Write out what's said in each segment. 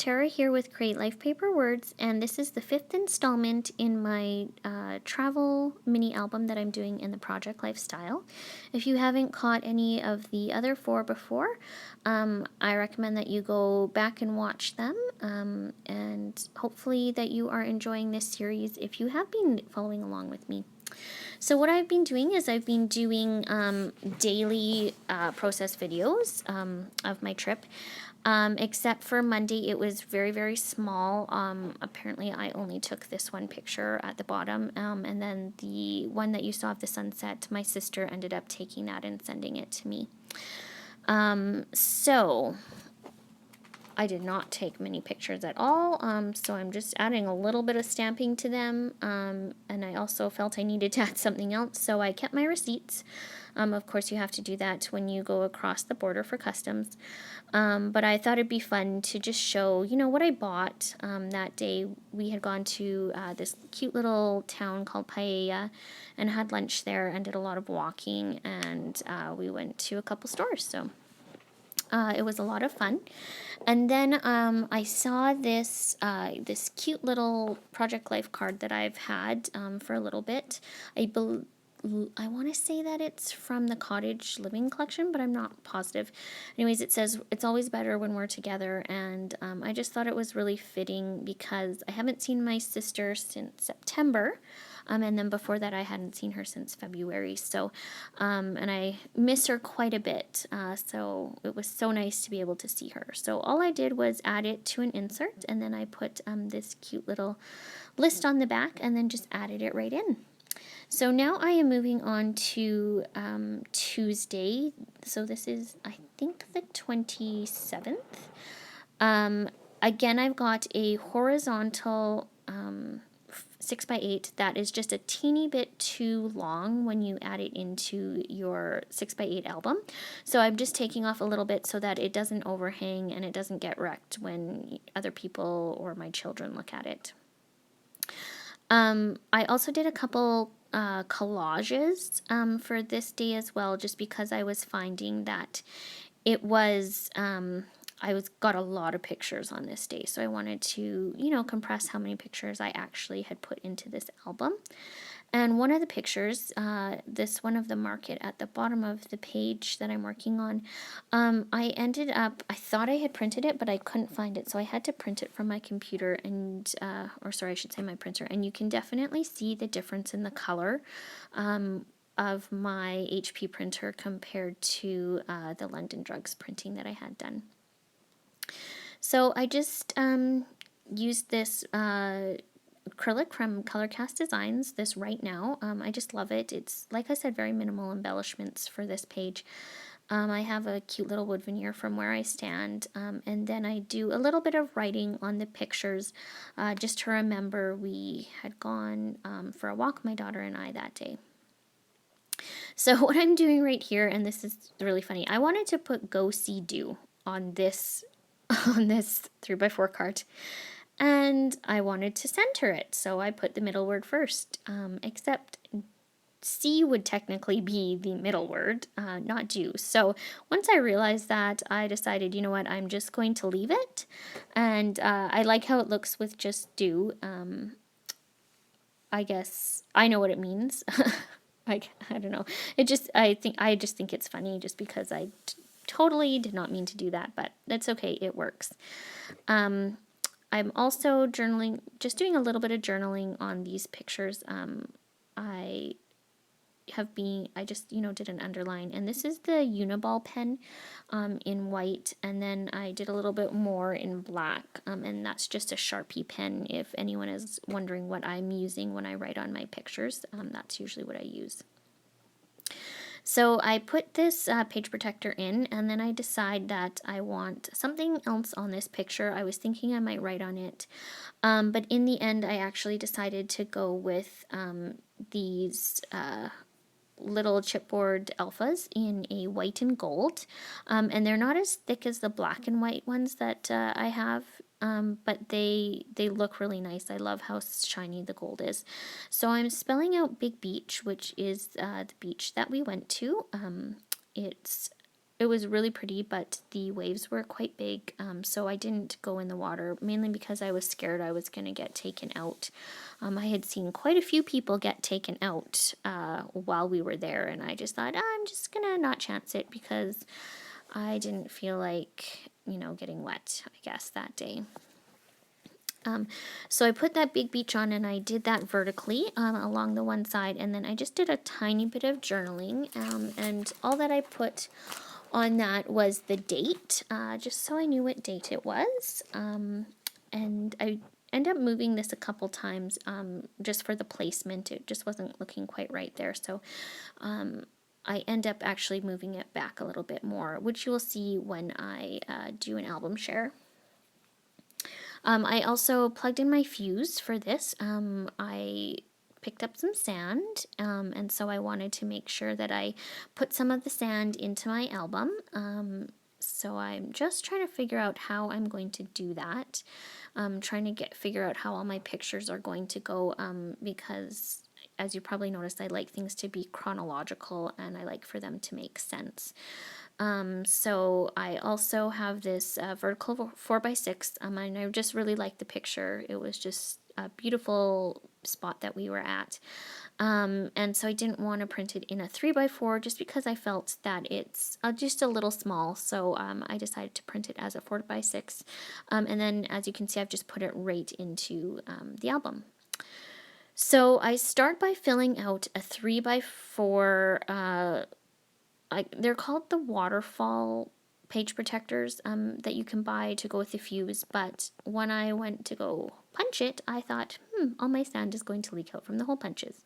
Tara here with Create Life Paper Words, and this is the 5th installment in my travel mini album that I'm doing in the Project Lifestyle. If you haven't caught any of the other 4 before, I recommend that you go back and watch them, and hopefully that you are enjoying this series if you have been following along with me. So what I've been doing is I've been doing daily process videos of my trip. Except for Monday, it was very, very small. Apparently, I only took this one picture at the bottom, and then the one that you saw of the sunset, my sister ended up taking that and sending it to me. So I did not take many pictures at all, so I'm just adding a little bit of stamping to them, and I also felt I needed to add something else, so I kept my receipts. Of course, you have to do that when you go across the border for customs, but I thought it'd be fun to just show, what I bought that day. We had gone to this cute little town called Paella and had lunch there and did a lot of walking, and we went to a couple stores, so it was a lot of fun. And then I saw this this cute little Project Life card that I've had for a little bit. I want to say that it's from the Cottage Living collection, but I'm not positive. Anyways, it says, "It's always better when we're together," and I just thought it was really fitting because I haven't seen my sister since September. And then before that, I hadn't seen her since February. So, and I miss her quite a bit. So it was so nice to be able to see her. So all I did was add it to an insert, and then I put this cute little list on the back, and then just added it right in. So now I am moving on to Tuesday. So this is, I think, the 27th. Again, I've got a horizontal 6x8 that is just a teeny bit too long when you add it into your 6x8 album. So I'm just taking off a little bit so that it doesn't overhang and it doesn't get wrecked when other people or my children look at it. I also did a couple collages for this day as well, just because I was finding that it was got a lot of pictures on this day, so I wanted to compress how many pictures I actually had put into this album. And one of the pictures, this one of the market at the bottom of the page that I'm working on, I thought I had printed it, but I couldn't find it, so I had to print it from my computer, and, or sorry, I should say my printer, and you can definitely see the difference in the color of my HP printer compared to the London Drugs printing that I had done. So I just used this acrylic from Colorcast Designs, this Right Now. I just love it. It's, like I said, very minimal embellishments for this page. I have a cute little wood veneer from Where I Stand, and then I do a little bit of writing on the pictures just to remember we had gone for a walk, my daughter and I, that day. So what I'm doing right here, and this is really funny, I wanted to put "Go See Do" on this 3x4 card, and I wanted to center it, so I put the middle word first, except C would technically be the middle word, not do. So once I realized that, I decided, you know what, I'm just going to leave it, and I like how it looks with just do. I guess I know what it means. I don't know. I just think it's funny just because I totally did not mean to do that, but that's okay. It works. I'm also journaling, just doing a little bit of journaling on these pictures. I just, did an underline, and this is the Uniball pen in white, and then I did a little bit more in black, and that's just a Sharpie pen. If anyone is wondering what I'm using when I write on my pictures, that's usually what I use. So I put this page protector in, and then I decide that I want something else on this picture. I was thinking I might write on it, but in the end I actually decided to go with these little chipboard alphas in a white and gold, and they're not as thick as the black and white ones that I have, but they look really nice. I love how shiny the gold is. So I'm spelling out Big Beach, which is the beach that we went to. It it was really pretty, but the waves were quite big, so I didn't go in the water, mainly because I was scared I was going to get taken out. I had seen quite a few people get taken out while we were there, and I just thought, I'm just going to not chance it because I didn't feel like, getting wet, I guess, that day. So I put that big beach on and I did that vertically along the one side, and then I just did a tiny bit of journaling, and all that I put on that was the date, just so I knew what date it was. And I end up moving this a couple times just for the placement. It just wasn't looking quite right there, so I end up actually moving it back a little bit more, which you'll see when I do an album share. I also plugged in my fuse for this. I picked up some sand, and so I wanted to make sure that I put some of the sand into my album. So I'm just trying to figure out how I'm going to do that. I'm trying to figure out how all my pictures are going to go, because as you probably noticed, I like things to be chronological and I like for them to make sense. So I also have this vertical 4x6, and I just really liked the picture. It was just a beautiful spot that we were at. And so I didn't want to print it in a 3x4 just because I felt that it's just a little small. So I decided to print it as a 4x6. And then as you can see, I've just put it right into the album. So I start by filling out a 3x4, they're called the waterfall page protectors that you can buy to go with the fuse, but when I went to go punch it, I thought, all my sand is going to leak out from the hole punches.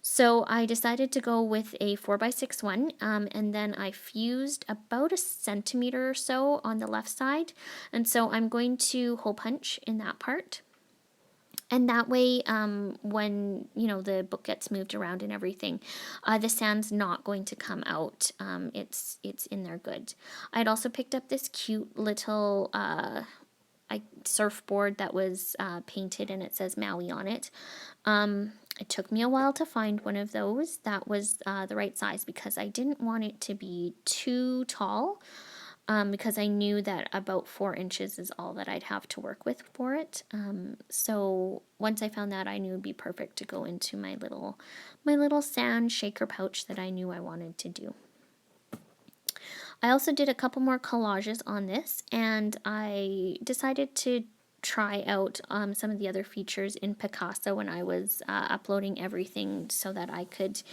So I decided to go with a 4x6 one, and then I fused about a centimeter or so on the left side, and so I'm going to hole punch in that part. And that way, when, the book gets moved around and everything, the sand's not going to come out. It's in there good. I'd also picked up this cute little surfboard that was painted and it says Maui on it. It took me a while to find one of those that was the right size because I didn't want it to be too tall. Because I knew that about 4 inches is all that I'd have to work with for it. So once I found that, I knew it'd be perfect to go into my little sand shaker pouch that I knew I wanted to do. I also did a couple more collages on this, and I decided to try out some of the other features in Picasa when I was uploading everything so that I could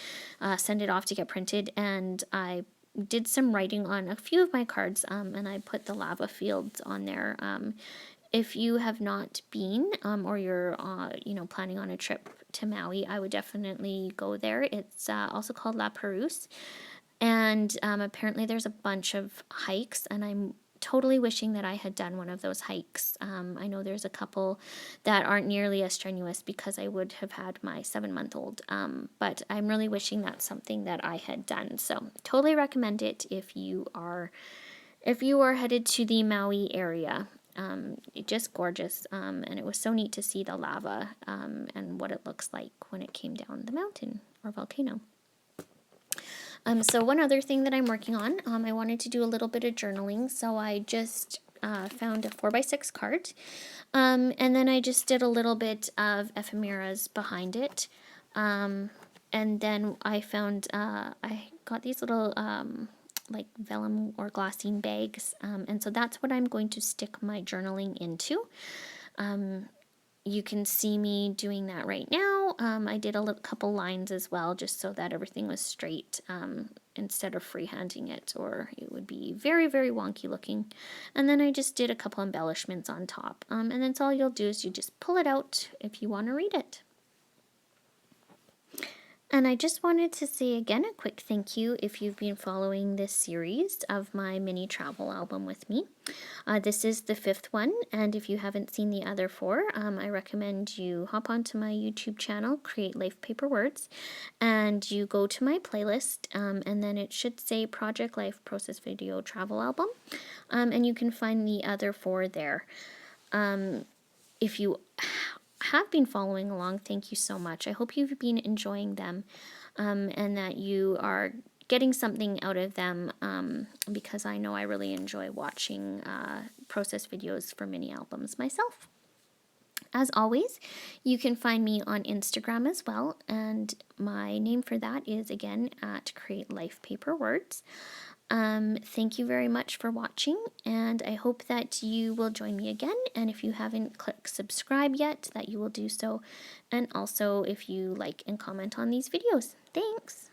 send it off to get printed, and I did some writing on a few of my cards, and I put the lava fields on there. If you have not been, or you're, planning on a trip to Maui, I would definitely go there. It's also called La Perouse, and apparently there's a bunch of hikes, and I'm totally wishing that I had done one of those hikes. I know there's a couple that aren't nearly as strenuous because I would have had my 7-month-old, but I'm really wishing that's something that I had done. So totally recommend it if you are headed to the Maui area. Just gorgeous, and it was so neat to see the lava and what it looks like when it came down the mountain or volcano. So one other thing that I'm working on, I wanted to do a little bit of journaling, so I just found a 4x6 card, and then I just did a little bit of ephemeras behind it, and then I found, I got these little like vellum or glassine bags, and so that's what I'm going to stick my journaling into. You can see me doing that right now. I did a couple lines as well, just so that everything was straight, instead of freehanding it, or it would be very, very wonky looking. And then I just did a couple embellishments on top. And then all you'll do is you just pull it out if you want to read it. And I just wanted to say again a quick thank you if you've been following this series of my mini travel album with me. This is the 5th one, and if you haven't seen the other 4, I recommend you hop onto my YouTube channel, Create Life Paper Words, and you go to my playlist, and then it should say Project Life Process Video Travel Album, and you can find the other 4 there. If you have been following along, thank you so much. I hope you've been enjoying them, and that you are getting something out of them, because I know I really enjoy watching process videos for mini albums myself. As always, you can find me on Instagram as well, and my name for that is again at Create Life Paper Words. Thank you very much for watching, and I hope that you will join me again. And if you haven't clicked subscribe yet, that you will do so. And also if you like and comment on these videos. Thanks!